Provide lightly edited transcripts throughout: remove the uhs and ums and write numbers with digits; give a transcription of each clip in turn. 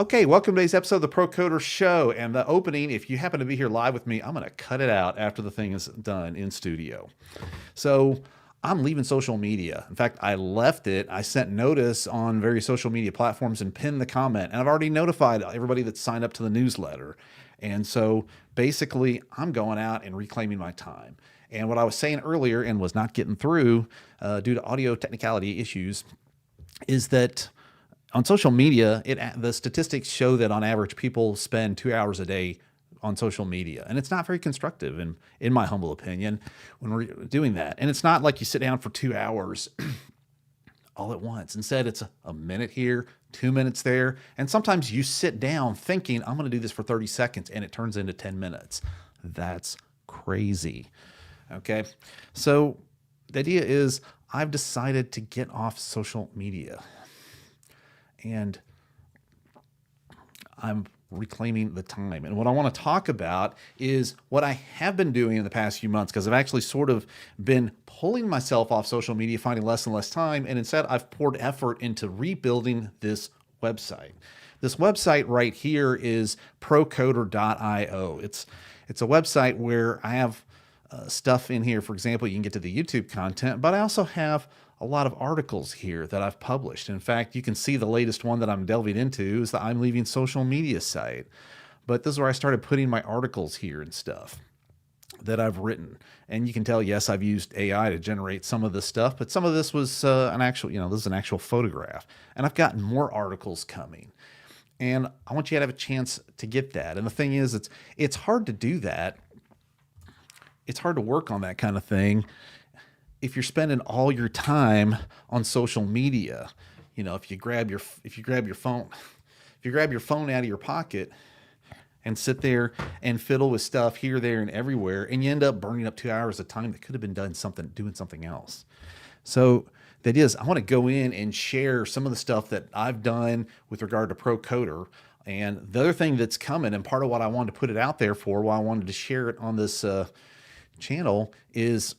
Okay, welcome to today's episode of the Pro Coder Show. And the opening, if you happen to be here live with me, I'm going to cut it out after the thing is done in studio. So I'm leaving social media. In fact, I left it. I sent notice on various social media platforms and pinned the comment. And I've already notified everybody that's signed up to the newsletter. And so basically, I'm going out and reclaiming my time. And what I was saying earlier and was not getting through due to audio technicality issues is that on social media, the statistics show that on average people spend 2 hours a day on social media, and it's not very constructive, in my humble opinion, when we're doing that. And it's not like you sit down for 2 hours all at once. Instead, it's a minute here, 2 minutes there, and sometimes you sit down thinking, I'm going to do this for 30 seconds, and it turns into 10 minutes. That's crazy. Okay, so the idea is I've decided to get off social media. And I'm reclaiming the time. And what I want to talk about is what I have been doing in the past few months, because I've actually sort of been pulling myself off social media, finding less and less time. And instead, I've poured effort into rebuilding this website. This website right here is procoder.io. It's a website where I have stuff in here. For example, you can get to the YouTube content, but I also have a lot of articles here that I've published. In fact, you can see the latest one that I'm delving into is the I'm Leaving Social Media site. But this is where I started putting my articles here and stuff that I've written. And you can tell, yes, I've used AI to generate some of this stuff, but some of this was this is an actual photograph. And I've gotten more articles coming. And I want you to have a chance to get that. And the thing is, it's hard to do that. It's hard to work on that kind of thing if you're spending all your time on social media. You know, if you grab your phone out of your pocket and sit there and fiddle with stuff here, there, and everywhere, and you end up burning up 2 hours of time that could have been doing something else. So that is, I want to go in and share some of the stuff that I've done with regard to Pro Coder. And the other thing that's coming, and part of what I wanted to put it out there for, why I wanted to share it on this channel, is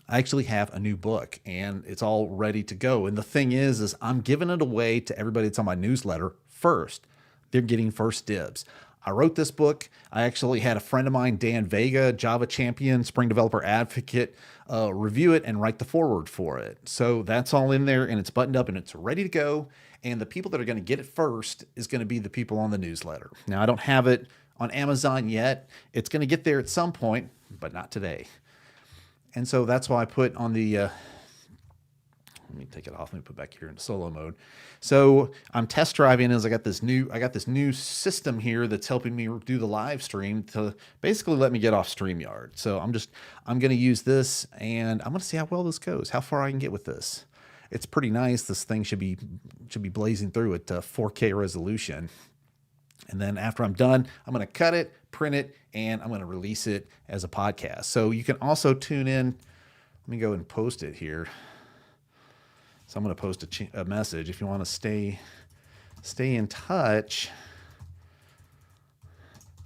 I actually have a new book and it's all ready to go. And the thing is I'm giving it away to everybody that's on my newsletter first. They're getting first dibs. I wrote this book. I actually had a friend of mine, Dan Vega, Java champion, Spring Developer Advocate, review it and write the foreword for it. So that's all in there and it's buttoned up and it's ready to go. And the people that are going to get it first is going to be the people on the newsletter. Now, I don't have it on Amazon yet. It's going to get there at some point, but not today. And so that's why I put on the, let me take it off. Let me put back here in solo mode. So I'm test driving as I got this new system here that's helping me do the live stream to basically let me get off StreamYard. So I'm going to use this and I'm going to see how well this goes, how far I can get with this. It's pretty nice. This thing should be blazing through at 4K resolution. And then after I'm done, I'm going to cut it, print it, and I'm going to release it as a podcast. So you can also tune in. Let me go and post it here. So I'm going to post a message if you want to stay in touch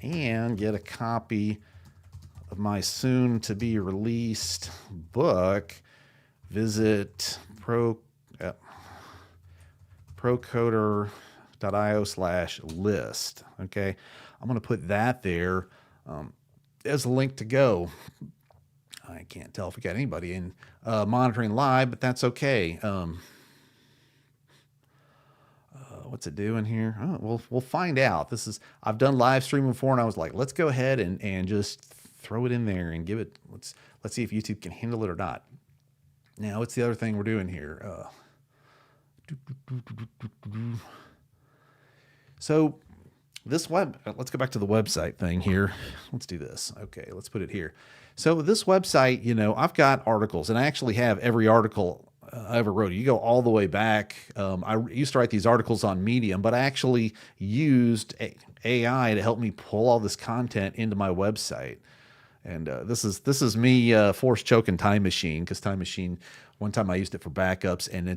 and get a copy of my soon to be released book. Visit procoder.io/list. Okay. I'm going to put that there as a link to go. I can't tell if we got anybody in monitoring live, but that's okay. What's it doing here? Oh, we'll find out. I've done live streaming before, and I was like, let's go ahead and just throw it in there and give it. Let's see if YouTube can handle it or not. Now, what's the other thing we're doing here? So let's go back to the website thing here. Let's do this. Okay, let's put it here. So this website, I've got articles, and I actually have every article I ever wrote. You go all the way back. I used to write these articles on Medium, but I actually used AI to help me pull all this content into my website. And this is me force choking Time Machine, because Time Machine, one time I used it for backups, and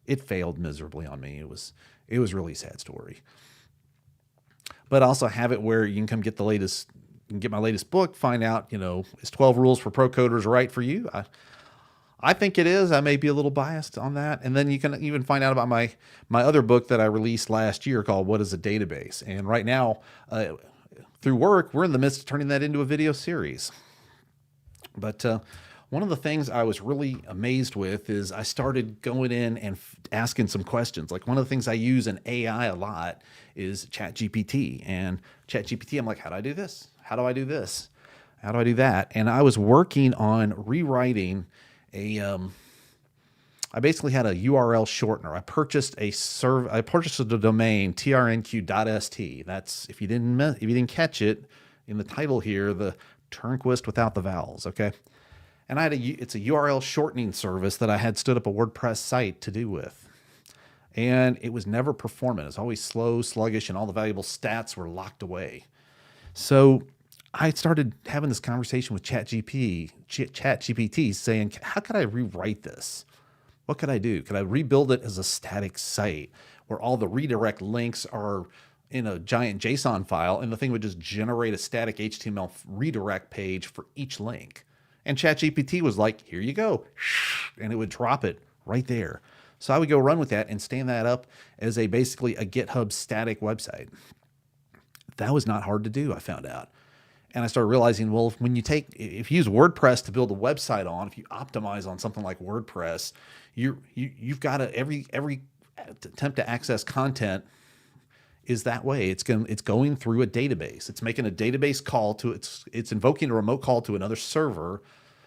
it failed miserably on me. It was really a sad story. But I also have it where you can come get get my latest book, find out, is 12 Rules for Pro Coders right for you? I think it is. I may be a little biased on that. And then you can even find out about my other book that I released last year called What is a Database? And right now, through work, we're in the midst of turning that into a video series. But one of the things I was really amazed with is I started going in and asking some questions. Like one of the things I use in AI a lot is ChatGPT. And ChatGPT, I'm like, how do I do this? How do I do this? How do I do that? And I was working on rewriting I basically had a URL shortener. I purchased a domain trnq.st. That's if you didn't catch it in the title here, the Turnquist without the vowels. Okay, and it's a URL shortening service that I had stood up a WordPress site to do with, and it was never performant. It's always slow, sluggish, and all the valuable stats were locked away. So I started having this conversation with ChatGPT saying, how could I rewrite this? What could I do? Could I rebuild it as a static site where all the redirect links are in a giant JSON file and the thing would just generate a static HTML redirect page for each link? And ChatGPT was like, here you go. And it would drop it right there. So I would go run with that and stand that up as basically a GitHub static website. That was not hard to do, I found out. And I started realizing, well, if you use WordPress to build a website on, if you optimize on something like WordPress, you've got to every attempt to access content is that way. It's going through a database. It's making a database call to it's invoking a remote call to another server,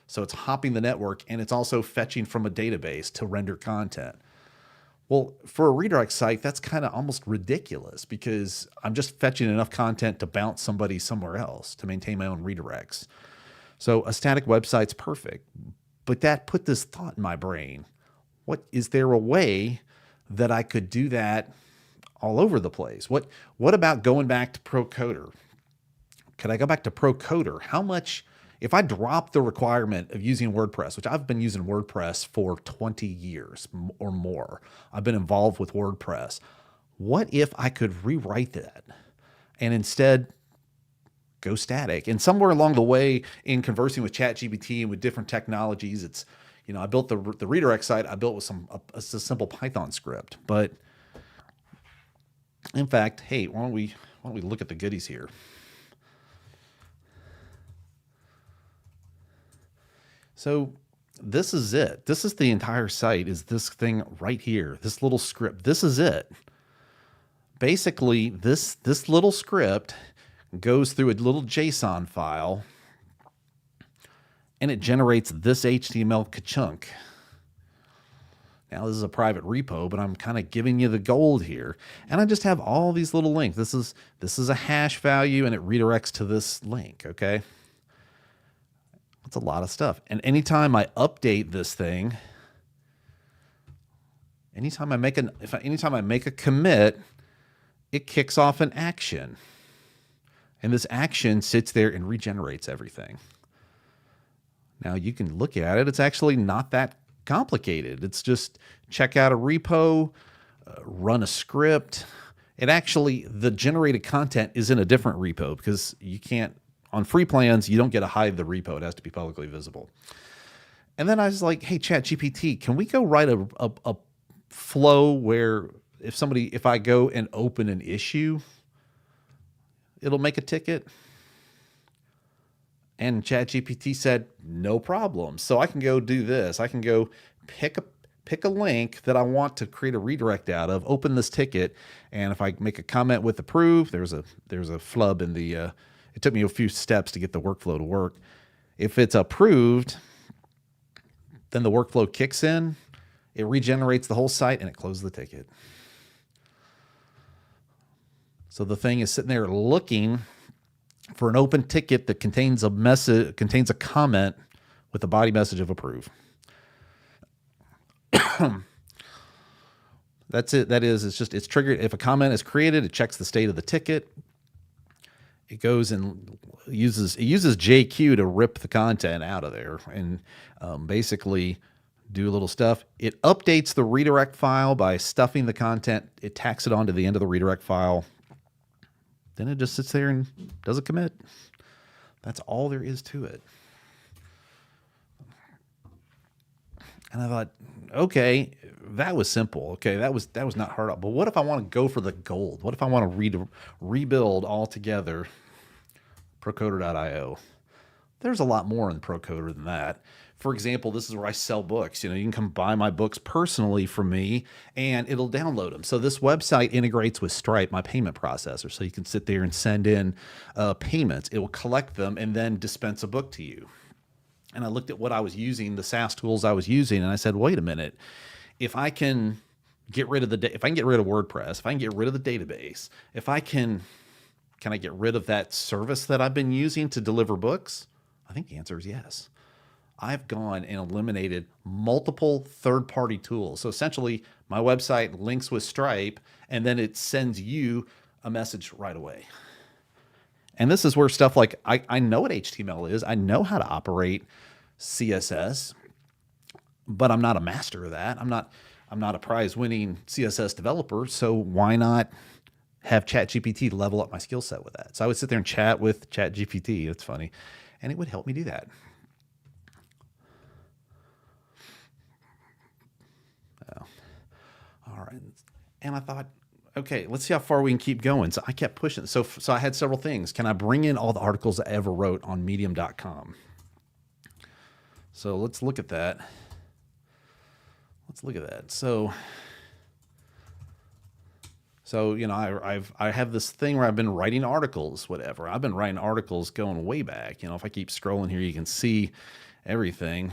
so it's hopping the network, and it's also fetching from a database to render content. Well, for a redirect site, that's kind of almost ridiculous because I'm just fetching enough content to bounce somebody somewhere else to maintain my own redirects. So a static website's perfect. But that put this thought in my brain. Is there a way that I could do that all over the place? What about going back to Procoder? Could I go back to Procoder? How much, if I drop the requirement of using WordPress, which I've been using WordPress for 20 years or more, I've been involved with WordPress. What if I could rewrite that and instead go static? And somewhere along the way in conversing with ChatGPT and with different technologies, it's, I built the redirect site. I built with a simple Python script. But in fact, hey, why don't we look at the goodies here? So this is it. This is the entire site, is this thing right here, this little script. This is it. Basically, this little script goes through a little JSON file and it generates this HTML ka-chunk. Now, this is a private repo, but I'm kind of giving you the gold here. And I just have all these little links. This is a hash value, and it redirects to this link, okay? That's a lot of stuff. And anytime I update this thing, anytime I make a commit, it kicks off an action. And this action sits there and regenerates everything. Now you can look at it. It's actually not that complicated. It's just check out a repo, run a script. The generated content is in a different repo because you can't, on free plans, you don't get to hide the repo. It has to be publicly visible. And then I was like, hey, ChatGPT, can we go write a flow where if I go and open an issue, it'll make a ticket? And ChatGPT said, no problem. So I can go do this. I can go pick a link that I want to create a redirect out of, open this ticket, and if I make a comment with approve, there's a flub in the, it took me a few steps to get the workflow to work. If it's approved, then the workflow kicks in, it regenerates the whole site, and it closes the ticket. So the thing is sitting there looking for an open ticket that contains a comment with the body message of approve. That's it. It's triggered. If a comment is created, it checks the state of the ticket. It goes and uses JQ to rip the content out of there and basically do a little stuff. It updates the redirect file by stuffing the content. It tacks it onto the end of the redirect file. Then it just sits there and does a commit. That's all there is to it. And I thought, okay, that was simple. Okay, that was not hard. But what if I want to go for the gold? What if I want to rebuild altogether Procoder.io? There's a lot more in Procoder than that. For example, this is where I sell books. You can come buy my books personally from me and it'll download them. So this website integrates with Stripe, my payment processor. So you can sit there and send in payments. It will collect them and then dispense a book to you. And I looked at what I was using, the SaaS tools I was using, and I said, wait a minute, if I can get rid of if I can get rid of WordPress, if I can get rid of the database, if I can I get rid of that service that I've been using to deliver books? I think the answer is yes. I've gone and eliminated multiple third-party tools. So essentially, my website links with Stripe, and then it sends you a message right away. And this is where stuff like I know what HTML is. I know how to operate CSS, but I'm not a master of that. I'm not a prize-winning CSS developer. So why not have ChatGPT level up my skill set with that? So I would sit there and chat with ChatGPT. It's funny, and it would help me do that. Oh. All right, and I thought, okay, let's see how far we can keep going. So I kept pushing. So I had several things. Can I bring in all the articles I ever wrote on medium.com? So let's look at that. So I have this thing where I've been writing articles, whatever. I've been writing articles going way back. If I keep scrolling here, you can see everything.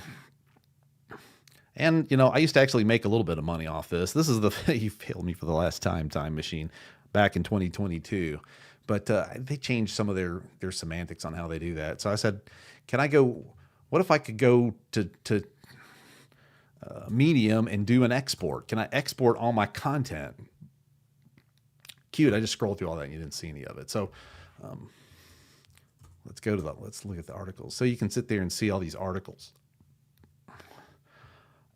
And, I used to actually make a little bit of money off this. This is you failed me for the last time machine back in 2022. But they changed some of their semantics on how they do that. So I said, what if I could go to Medium and do an export? Can I export all my content? Cute. I just scrolled through all that and you didn't see any of it. So let's look at the articles. So you can sit there and see all these articles.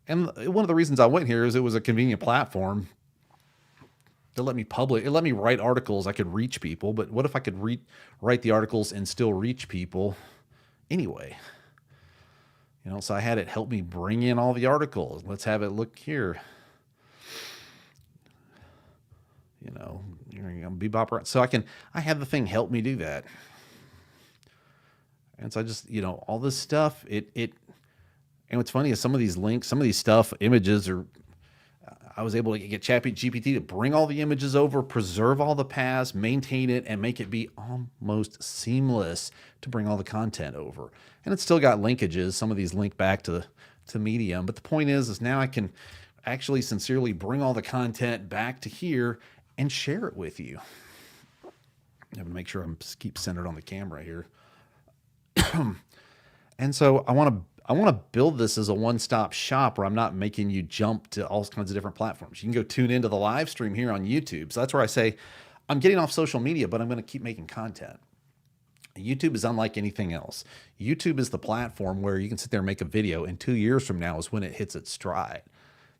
And one of the reasons I went here is it was a convenient platform to let me publish. It let me write articles. I could reach people, but what if I could write the articles and still reach people anyway? So I had it help me bring in all the articles. Let's have it look here. Bebop. So I had the thing help me do that. And so I just, all this stuff, and what's funny is some of these links, some of these images I was able to get ChatGPT to bring all the images over, preserve all the paths, maintain it, and make it be almost seamless to bring all the content over. And it's still got linkages. Some of these link back to Medium. But the point is now I can actually sincerely bring all the content back to here and share it with you. I have to make sure I keep centered on the camera here. And so I want to build this as a one-stop shop where I'm not making you jump to all kinds of different platforms. You can go tune into the live stream here on YouTube. So that's where I say I'm getting off social media, but I'm going to keep making content. YouTube is unlike anything else. YouTube is the platform where you can sit there and make a video, and 2 years from now is when it hits its stride.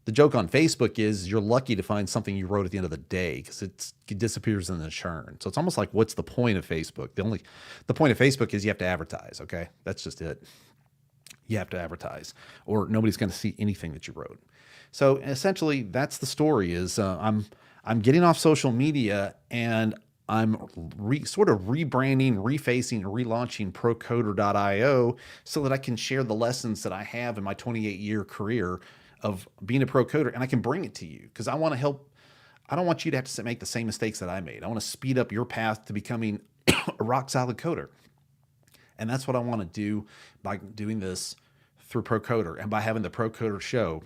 The joke on Facebook is you're lucky to find something you wrote at the end of the day because it disappears in the churn. So it's almost like, what's the point of Facebook? The point of Facebook is you have to advertise. Okay, that's just it. You have to advertise, or nobody's going to see anything that you wrote. So essentially, that's the story. Is I'm getting off social media and I'm sort of rebranding, refacing, relaunching Procoder.io so that I can share the lessons that I have in my 28-year career of being a pro coder, and I can bring it to you because I want to help. I don't want you to have to make the same mistakes that I made. I want to speed up your path to becoming a rock solid coder. And that's what I want to do by doing this through Procoder and by having the Procoder show.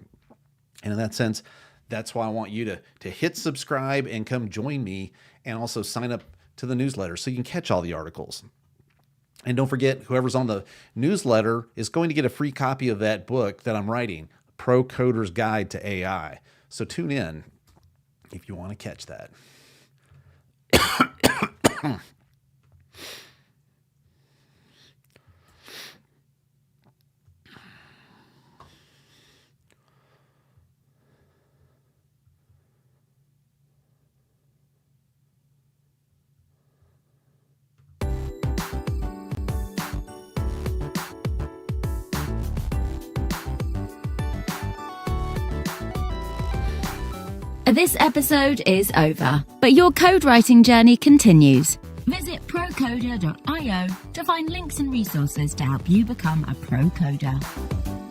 And in that sense, that's why I want you to hit subscribe and come join me and also sign up to the newsletter so you can catch all the articles. And don't forget, whoever's on the newsletter is going to get a free copy of that book that I'm writing, Pro Coder's Guide to AI. So tune in if you want to catch that. This episode is over, but your code writing journey continues. Visit procoder.io to find links and resources to help you become a pro coder.